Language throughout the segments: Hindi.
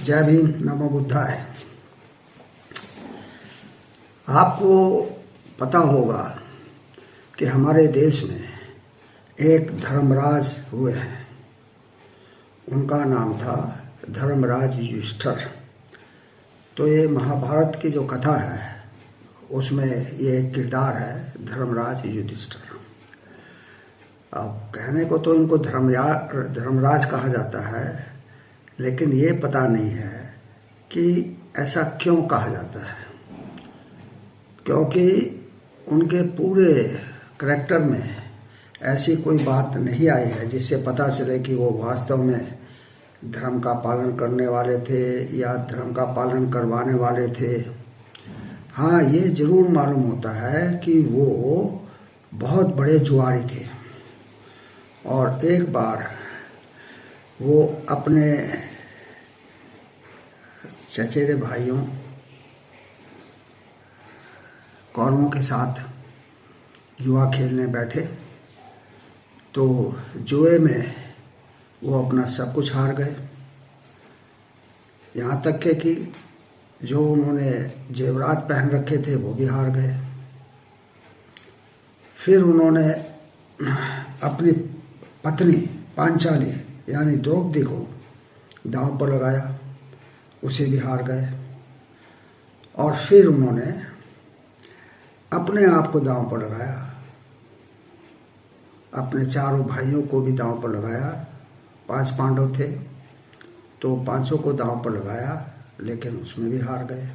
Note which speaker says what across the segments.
Speaker 1: जय भीम, नमो बुद्धाय। आपको पता होगा कि हमारे देश में एक धर्मराज हुए हैं। उनका नाम था धर्मराज युधिष्ठिर। तो ये महाभारत की जो कथा है उसमें ये एक किरदार है धर्मराज युधिष्ठिर। अब कहने को तो इनको धर्मराज कहा जाता है, लेकिन ये पता नहीं है कि ऐसा क्यों कहा जाता है, क्योंकि उनके पूरे करैक्टर में ऐसी कोई बात नहीं आई है जिससे पता चले कि वो वास्तव में धर्म का पालन करने वाले थे या धर्म का पालन करवाने वाले थे। हाँ, ये जरूर मालूम होता है कि वो बहुत बड़े जुआरी थे और एक बार वो अपने चचेरे भाइयों कौरवों के साथ जुआ खेलने बैठे, तो जुए में वो अपना सब कुछ हार गए। यहाँ तक के कि जो उन्होंने जेवरात पहन रखे थे वो भी हार गए। फिर उन्होंने अपनी पत्नी पांचाली यानी द्रौपदी को दांव पर लगाया, उसे भी हार गए। और फिर उन्होंने अपने आप को दांव पर लगाया, अपने चारों भाइयों को भी दांव पर लगाया। 5 पांडव थे तो 5 को दांव पर लगाया, लेकिन उसमें भी हार गए।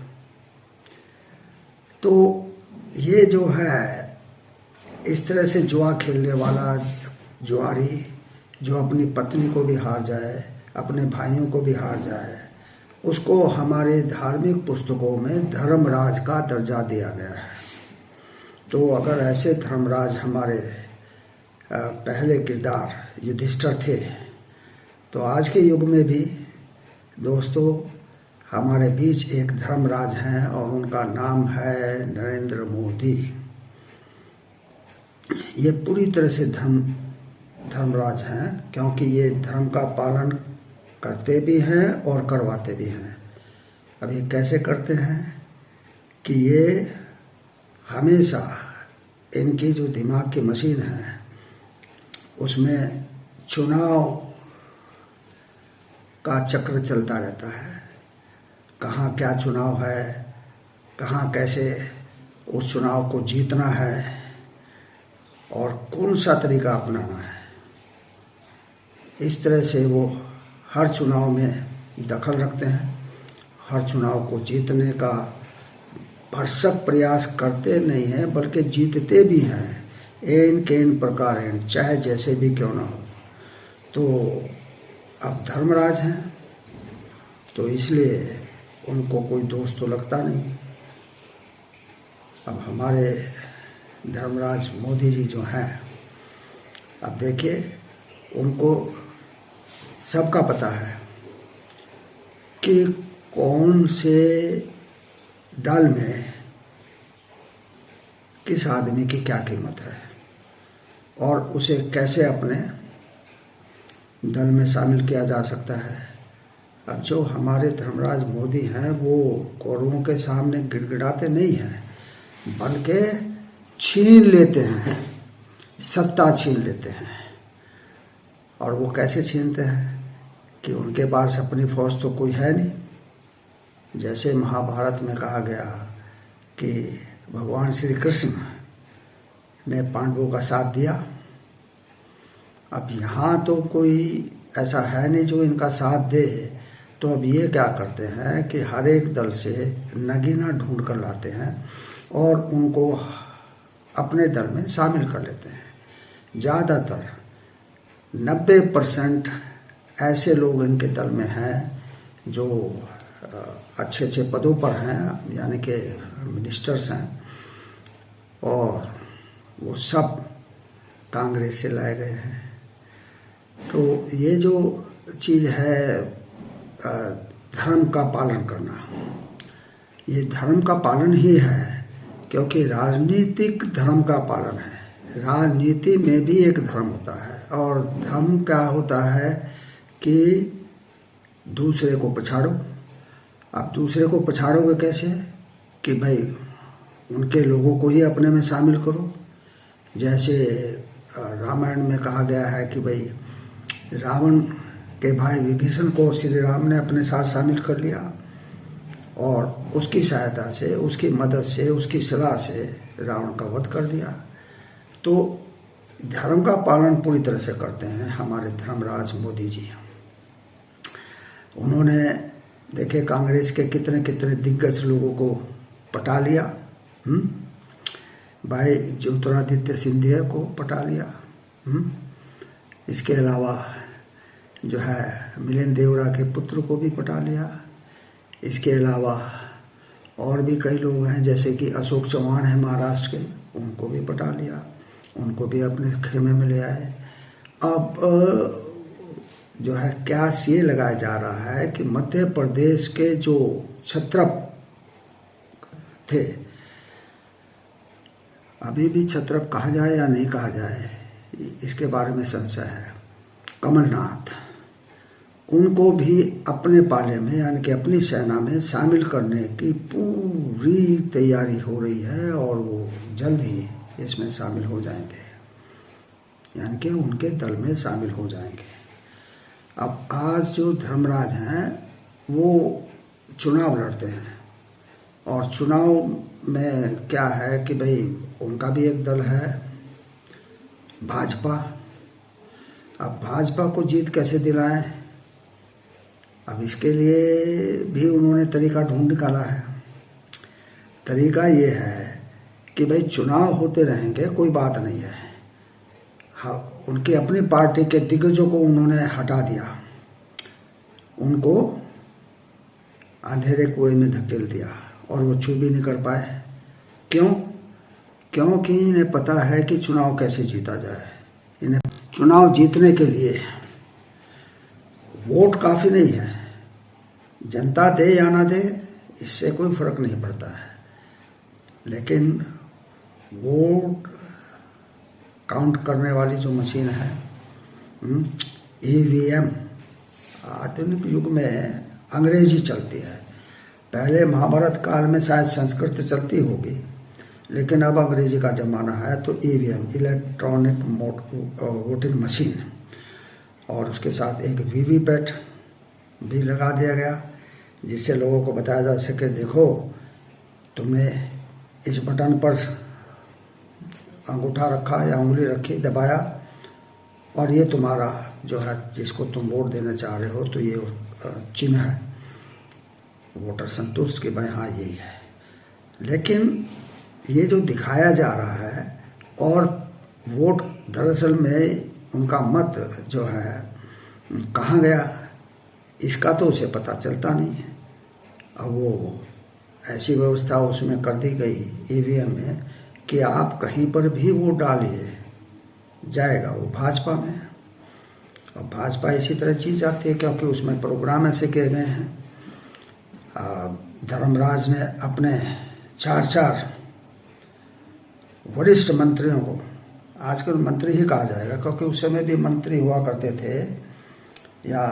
Speaker 1: तो ये जो है इस तरह से जुआ खेलने वाला जुआरी जो अपनी पत्नी को भी हार जाए, अपने भाइयों को भी हार जाए, उसको हमारे धार्मिक पुस्तकों में धर्मराज का दर्जा दिया गया है। तो अगर ऐसे धर्मराज हमारे पहले किरदार युधिष्ठिर थे, तो आज के युग में भी दोस्तों हमारे बीच एक धर्मराज हैं और उनका नाम है नरेंद्र मोदी। ये पूरी तरह से धर्मराज हैं, क्योंकि ये धर्म का पालन करते भी हैं और करवाते भी हैं। अब ये कैसे करते हैं कि ये हमेशा इनकी जो दिमाग की मशीन है उसमें चुनाव का चक्र चलता रहता है। कहाँ क्या चुनाव है, कहाँ कैसे उस चुनाव को जीतना है और कौन सा तरीका अपनाना है। इस तरह से वो हर चुनाव में दखल रखते हैं, हर चुनाव को जीतने का भरसक प्रयास करते नहीं हैं, बल्कि जीतते भी हैं एन केन प्रकार, चाहे जैसे भी क्यों ना हो। तो अब धर्मराज हैं तो इसलिए उनको कोई दोष तो लगता नहीं। अब हमारे धर्मराज मोदी जी जो हैं, अब देखिए उनको सबका पता है कि कौन से दल में किस आदमी की क्या कीमत है और उसे कैसे अपने दल में शामिल किया जा सकता है। अब जो हमारे धर्मराज मोदी हैं वो कौरवों के सामने गिड़गिड़ाते नहीं हैं, बल्कि छीन लेते हैं, सत्ता छीन लेते हैं। और वो कैसे छीनते हैं कि उनके पास अपनी फौज तो कोई है नहीं। जैसे महाभारत में कहा गया कि भगवान श्री कृष्ण ने पांडवों का साथ दिया। अब यहाँ तो कोई ऐसा है नहीं जो इनका साथ दे, तो अब ये क्या करते हैं कि हर एक दल से नगीना ढूंढ कर लाते हैं और उनको अपने दल में शामिल कर लेते हैं। ज़्यादातर 90% ऐसे लोग इनके दल में हैं जो अच्छे अच्छे पदों पर हैं, यानी कि मिनिस्टर्स हैं, और वो सब कांग्रेस से लाए गए हैं। तो ये जो चीज़ है धर्म का पालन करना, ये धर्म का पालन ही है, क्योंकि राजनीतिक धर्म का पालन है। राजनीति में भी एक धर्म होता है, और धर्म क्या होता है कि दूसरे को पछाड़ो आप दूसरे को पछाड़ोगे कैसे कि भाई उनके लोगों को ही अपने में शामिल करो। जैसे रामायण में कहा गया है कि भाई रावण के भाई विभीषण को श्री राम ने अपने साथ शामिल कर लिया और उसकी सहायता से, उसकी मदद से, उसकी सलाह से रावण का वध कर दिया। तो धर्म का पालन पूरी तरह से करते हैं हमारे धर्मराज मोदी जी। उन्होंने देखे कांग्रेस के कितने कितने दिग्गज लोगों को पटा लिया। भाई ज्योतिरादित्य सिंधिया को पटा लिया। इसके अलावा जो है मिलिंद देवड़ा के पुत्र को भी पटा लिया। इसके अलावा और भी कई लोग हैं, जैसे कि अशोक चौहान है महाराष्ट्र के, उनको भी पटा लिया, उनको भी अपने खेमे में ले आए। अब जो है क्यास ये लगाया जा रहा है कि मध्य प्रदेश के जो क्षत्रप थे, अभी भी क्षत्रप कहा जाए या नहीं कहा जाए इसके बारे में संशय है, कमलनाथ, उनको भी अपने पाले में यानी कि अपनी सेना में शामिल करने की पूरी तैयारी हो रही है और वो जल्द ही इसमें शामिल हो जाएंगे, यानी कि उनके दल में शामिल हो जाएंगे। अब आज जो धर्मराज हैं वो चुनाव लड़ते हैं और चुनाव में क्या है कि भाई उनका भी एक दल है भाजपा। अब भाजपा को जीत कैसे दिलाएं, अब इसके लिए भी उन्होंने तरीका ढूंढ निकाला है। तरीका ये है कि भाई चुनाव होते रहेंगे, कोई बात नहीं है। हाँ, उनकी अपनी पार्टी के दिग्गजों को उन्होंने हटा दिया, उनको अंधेरे कुएं में धकेल दिया और वो छू भी नहीं कर पाए। क्यों? क्योंकि इन्हें पता है कि चुनाव कैसे जीता जाए। इन्हें चुनाव जीतने के लिए वोट काफ़ी नहीं है, जनता दे या ना दे इससे कोई फर्क नहीं पड़ता है, लेकिन वोट काउंट करने वाली जो मशीन है ईवीएम, आधुनिक युग में अंग्रेजी चलती है। पहले महाभारत काल में शायद संस्कृत चलती होगी, लेकिन अब अंग्रेजी का ज़माना है, तो ईवीएम इलेक्ट्रॉनिक वोटिंग मशीन, और उसके साथ एक वीवीपैट भी लगा दिया गया, जिससे लोगों को बताया जा सके देखो तुमने इस बटन पर अंगूठा रखा या उंगली रखी, दबाया, और ये तुम्हारा जो है जिसको तुम वोट देना चाह रहे हो तो ये चिन्ह है, वोटर संतुष्ट कि भाई हाँ यही है। लेकिन ये जो दिखाया जा रहा है और वोट दरअसल में उनका मत जो है कहाँ गया इसका तो उसे पता चलता नहीं है। अब वो ऐसी व्यवस्था उसमें कर दी गई ईवीएम में कि आप कहीं पर भी वोट डालिए जाएगा वो भाजपा में, और भाजपा इसी तरह जीत जाती है क्योंकि उसमें प्रोग्राम ऐसे किए गए हैं। धर्मराज ने अपने 4 वरिष्ठ मंत्रियों को, आजकल मंत्री ही कहा जाएगा क्योंकि उस समय भी मंत्री हुआ करते थे या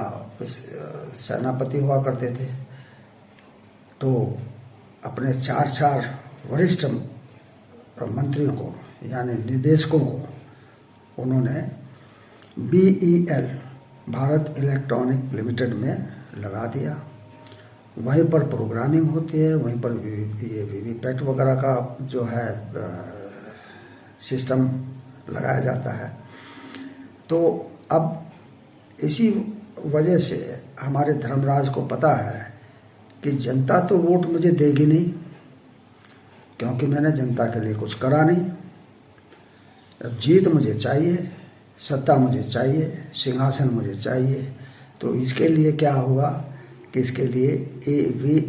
Speaker 1: सेनापति हुआ करते थे, तो अपने 4 वरिष्ठ मंत्रियों को यानी निदेशकों को उन्होंने BEL भारत इलेक्ट्रॉनिक लिमिटेड में लगा दिया। वहीं पर प्रोग्रामिंग होती है, वहीं पर ये वीवीपैट वगैरह का जो है सिस्टम लगाया जाता है। तो अब इसी वजह से हमारे धर्मराज को पता है कि जनता तो वोट मुझे देगी नहीं, क्योंकि मैंने जनता के लिए कुछ करा नहीं। अब जीत मुझे चाहिए, सत्ता मुझे चाहिए, सिंहासन मुझे चाहिए, तो इसके लिए क्या होगा कि इसके लिए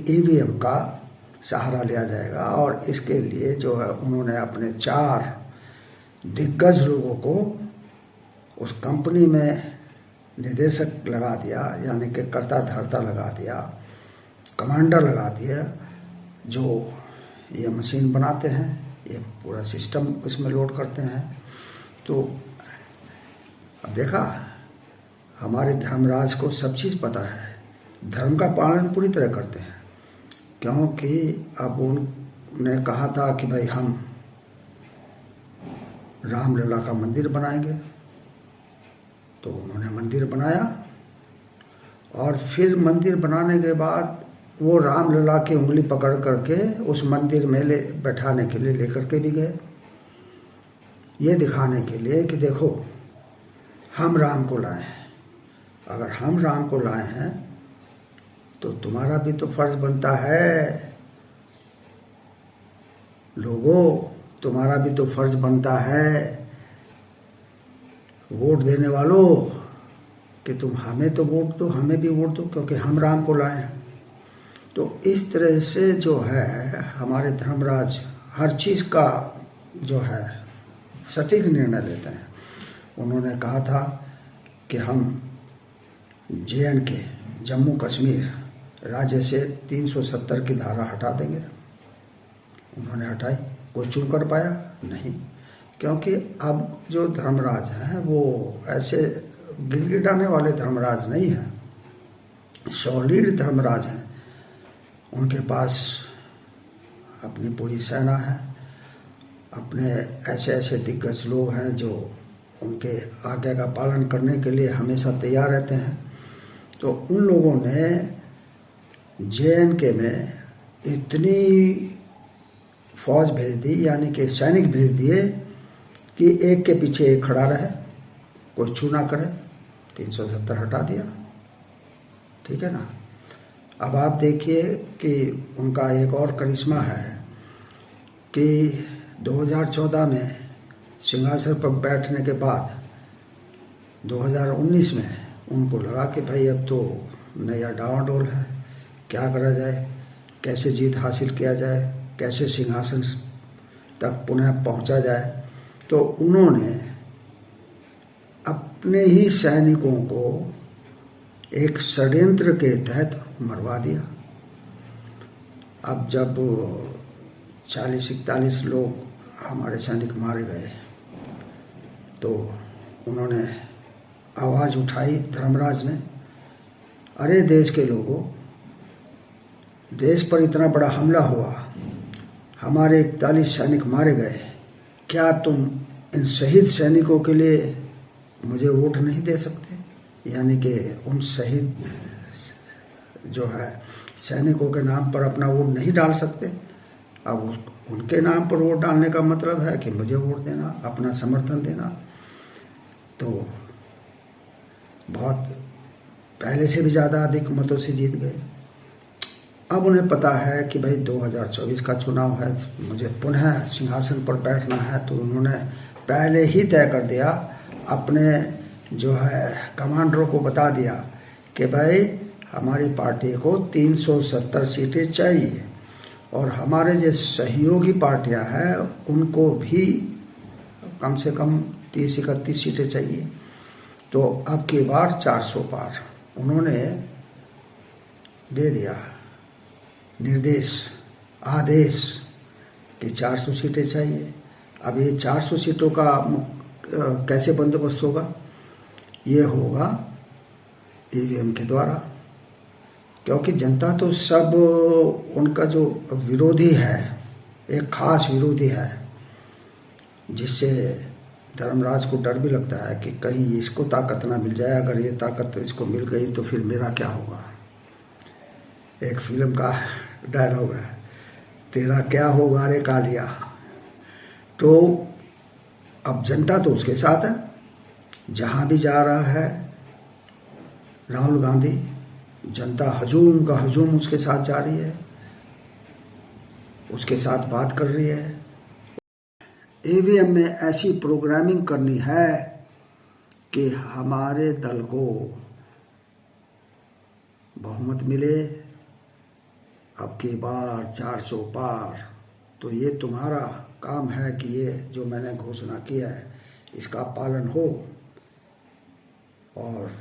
Speaker 1: ईवीएम का सहारा लिया जाएगा। और इसके लिए जो है उन्होंने अपने 4 दिग्गज लोगों को उस कंपनी में निदेशक लगा दिया, यानी कि कर्ता धर्ता लगा दिया, कमांडर लगा दिया, जो ये मशीन बनाते हैं, ये पूरा सिस्टम उसमें लोड करते हैं। तो अब देखा हमारे धर्मराज को सब चीज़ पता है, धर्म का पालन पूरी तरह करते हैं। क्योंकि अब उनने कहा था कि भाई हम रामलला का मंदिर बनाएंगे, तो उन्होंने मंदिर बनाया और फिर मंदिर बनाने के बाद वो रामलला की उंगली पकड़ करके उस मंदिर में बैठाने के लिए लेकर के भी गए, ये दिखाने के लिए कि देखो हम राम को लाए हैं। अगर हम राम को लाए हैं तो तुम्हारा भी तो फर्ज बनता है, लोगों तुम्हारा भी तो फर्ज बनता है वोट देने वालों कि तुम हमें तो वोट दो, हमें भी वोट दो, क्योंकि हम राम को लाए हैं। तो इस तरह से जो है हमारे धर्मराज हर चीज़ का जो है सटीक निर्णय लेते हैं। उन्होंने कहा था कि हम JNK जम्मू कश्मीर राज्य से 370 की धारा हटा देंगे। उन्होंने हटाई, कोई चुन कर पाया नहीं, क्योंकि अब जो धर्मराज हैं वो ऐसे गिड़गिड़ाने वाले धर्मराज नहीं हैं, सॉलिड धर्मराज हैं। उनके पास अपनी पूरी सेना है, अपने ऐसे ऐसे दिग्गज लोग हैं जो उनके आज्ञा का पालन करने के लिए हमेशा तैयार रहते हैं। तो उन लोगों ने JNK में इतनी फौज भेज दी, यानी कि सैनिक भेज दिए कि एक के पीछे एक खड़ा रहे, कोई छू ना करे। 370 हटा दिया, ठीक है ना। अब आप देखिए कि उनका एक और करिश्मा है कि 2014 में सिंहासन पर बैठने के बाद 2019 में उनको लगा कि भाई अब तो नया डावाडोल है, क्या करा जाए, कैसे जीत हासिल किया जाए, कैसे सिंहासन तक पुनः पहुंचा जाए। तो उन्होंने अपने ही सैनिकों को एक षड्यंत्र के तहत मरवा दिया। अब जब 40-41 लोग हमारे सैनिक मारे गए तो उन्होंने आवाज़ उठाई धर्मराज ने, अरे देश के लोगों, देश पर इतना बड़ा हमला हुआ, हमारे 41 सैनिक मारे गए, क्या तुम इन शहीद सैनिकों के लिए मुझे वोट नहीं दे सकते? यानी कि उन शहीद जो है सैनिकों के नाम पर अपना वोट नहीं डाल सकते। अब उनके नाम पर वोट डालने का मतलब है कि मुझे वोट देना, अपना समर्थन देना। तो बहुत पहले से भी ज़्यादा अधिक मतों से जीत गए। अब उन्हें पता है कि भाई 2024 का चुनाव है, मुझे पुनः सिंहासन पर बैठना है, तो उन्होंने पहले ही तय कर दिया, अपने जो है कमांडरों को बता दिया कि भाई हमारी पार्टी को 370 सीटें चाहिए और हमारे जो सहयोगी पार्टियां हैं उनको भी कम से कम 30-31 सीटें चाहिए। तो अब की बार 400 पार उन्होंने दे दिया निर्देश, आदेश कि 400 सीटें चाहिए। अब ये 400 सीटों का कैसे बंदोबस्त होगा? ये होगा EVM के द्वारा, क्योंकि जनता तो सब उनका जो विरोधी है, एक खास विरोधी है, जिससे धर्मराज को डर भी लगता है कि कहीं इसको ताकत ना मिल जाए। अगर ये ताकत इसको मिल गई तो फिर मेरा क्या होगा। एक फिल्म का डायलॉग है, तेरा क्या होगा रे कालिया। तो अब जनता तो उसके साथ है, जहाँ भी जा रहा है राहुल गांधी, जनता हजूम का हजूम उसके साथ जा रही है, उसके साथ बात कर रही है। EVM में ऐसी प्रोग्रामिंग करनी है कि हमारे दल को बहुमत मिले, अब की बार 400 पार। तो ये तुम्हारा काम है कि ये जो मैंने घोषणा किया है इसका पालन हो, और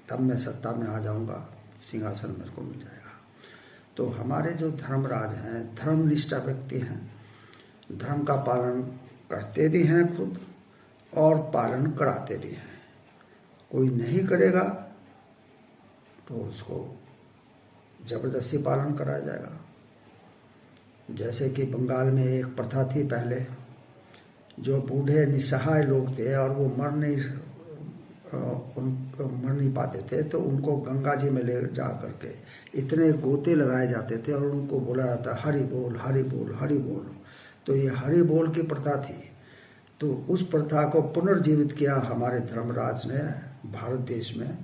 Speaker 1: तब मैं सत्ता में आ जाऊंगा, सिंहासन मेरे को मिल जाएगा। तो हमारे जो धर्मराज हैं, धर्मनिष्ठ व्यक्ति हैं, धर्म का पालन करते भी हैं खुद और पालन कराते भी हैं। कोई नहीं करेगा तो उसको ज़बरदस्ती पालन कराया जाएगा। जैसे कि बंगाल में एक प्रथा थी पहले, जो बूढ़े निसहाय लोग थे और वो मर नहीं पाते थे, तो उनको गंगा जी में ले जा करके इतने गोते लगाए जाते थे और उनको बोला जाता हरि बोल हरि बोल हरि बोल। तो ये हरि बोल की प्रथा थी। तो उस प्रथा को पुनर्जीवित किया हमारे धर्मराज ने भारत देश में,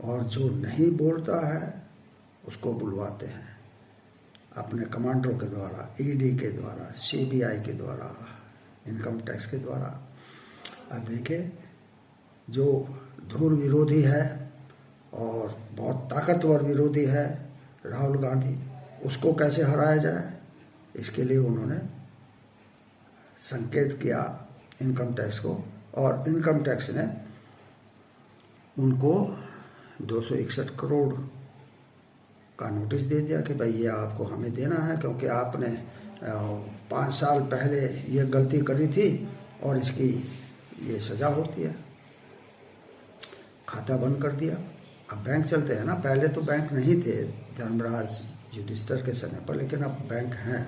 Speaker 1: और जो नहीं बोलता है उसको बुलवाते हैं अपने कमांडरों के द्वारा, ईडी के द्वारा, सीबीआई के द्वारा, इनकम टैक्स के द्वारा। अब देखिए, जो धूल विरोधी है और बहुत ताकतवर विरोधी है राहुल गांधी, उसको कैसे हराया जाए, इसके लिए उन्होंने संकेत किया इनकम टैक्स को, और इनकम टैक्स ने उनको 261 करोड़ का नोटिस दे दिया कि भाई ये आपको हमें देना है, क्योंकि आपने 5 साल पहले ये गलती करी थी और इसकी ये सज़ा होती है। खाता बंद कर दिया। अब बैंक चलते हैं ना, पहले तो बैंक नहीं थे धर्मराज युधिष्ठिर के समय पर, लेकिन अब बैंक हैं।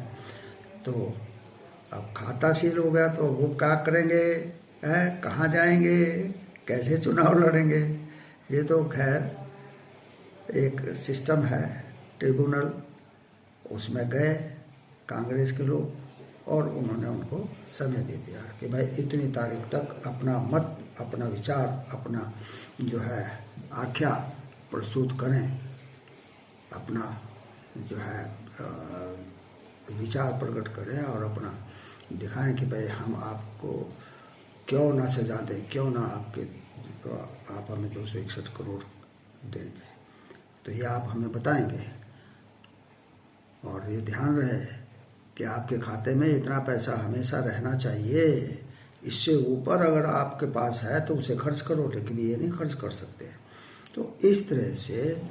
Speaker 1: तो अब खाता सील हो गया, तो वो क्या करेंगे, कहाँ जाएंगे, कैसे चुनाव लड़ेंगे? ये तो खैर एक सिस्टम है, ट्रिब्यूनल, उसमें गए कांग्रेस के लोग और उन्होंने उनको समय दे दिया कि भाई इतनी तारीख तक अपना मत, अपना विचार, अपना जो है आख्या प्रस्तुत करें, अपना जो है विचार प्रकट करें और अपना दिखाएं कि भाई हम आपको क्यों ना सजा दें, क्यों ना आप हमें 261 करोड़ देंगे, तो ये आप हमें बताएंगे। और ये ध्यान रहे कि आपके खाते में इतना पैसा हमेशा रहना चाहिए, इससे ऊपर अगर आपके पास है तो उसे खर्च करो, लेकिन ये नहीं खर्च कर सकते। तो इस तरह से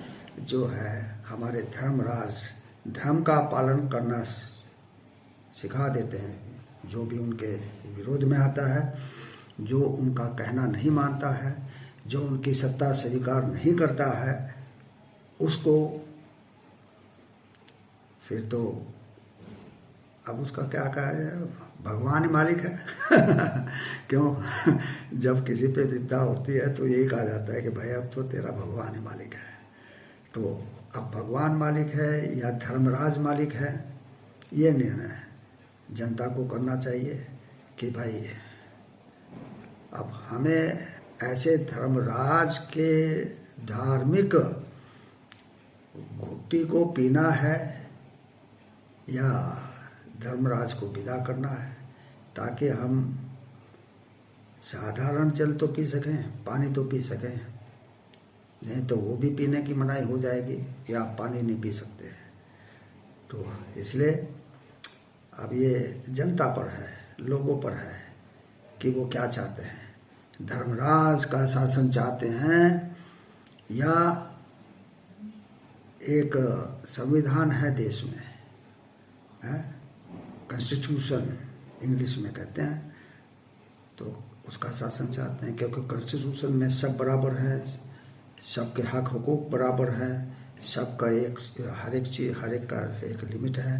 Speaker 1: जो है हमारे धर्मराज धर्म का पालन करना सिखा देते हैं। जो भी उनके विरोध में आता है, जो उनका कहना नहीं मानता है, जो उनकी सत्ता स्वीकार नहीं करता है, उसको फिर तो अब उसका क्या कहा जाए, भगवान ही मालिक है। क्यों? जब किसी पे विपदा होती है तो यही कहा जाता है कि भाई अब तो तेरा भगवान ही मालिक है। तो अब भगवान मालिक है या धर्मराज मालिक है, ये निर्णय जनता को करना चाहिए कि भाई अब हमें ऐसे धर्मराज के धार्मिक घुट्टी को पीना है या धर्मराज को विदा करना है, ताकि हम साधारण जल तो पी सकें, पानी तो पी सकें, नहीं तो वो भी पीने की मनाही हो जाएगी या आप पानी नहीं पी सकते। तो इसलिए अब ये जनता पर है, लोगों पर है कि वो क्या चाहते हैं, धर्मराज का शासन चाहते हैं या एक संविधान है देश में, है कॉन्स्टिट्यूशन इंग्लिश में कहते हैं, तो उसका शासन चाहते हैं। क्योंकि कॉन्स्टिट्यूशन में सब बराबर हैं, सबके हक हुकूक बराबर हैं, सबका एक हर एक चीज़, हर एक का एक लिमिट है,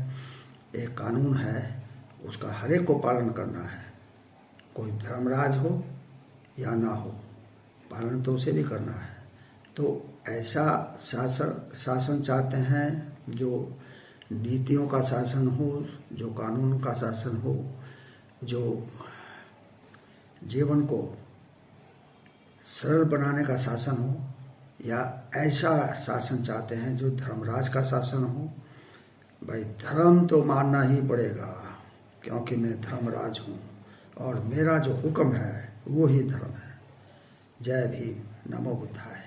Speaker 1: एक कानून है, उसका हर एक को पालन करना है। कोई धर्मराज हो या ना हो, पालन तो उसे भी करना है। तो ऐसा शासन चाहते हैं जो नीतियों का शासन हो, जो कानून का शासन हो, जो जीवन को सरल बनाने का शासन हो, या ऐसा शासन चाहते हैं जो धर्मराज का शासन हो। भाई धर्म तो मानना ही पड़ेगा, क्योंकि मैं धर्मराज हूँ और मेरा जो हुक्म है वो ही धर्म है। जय भीम, नमो बुद्धाय।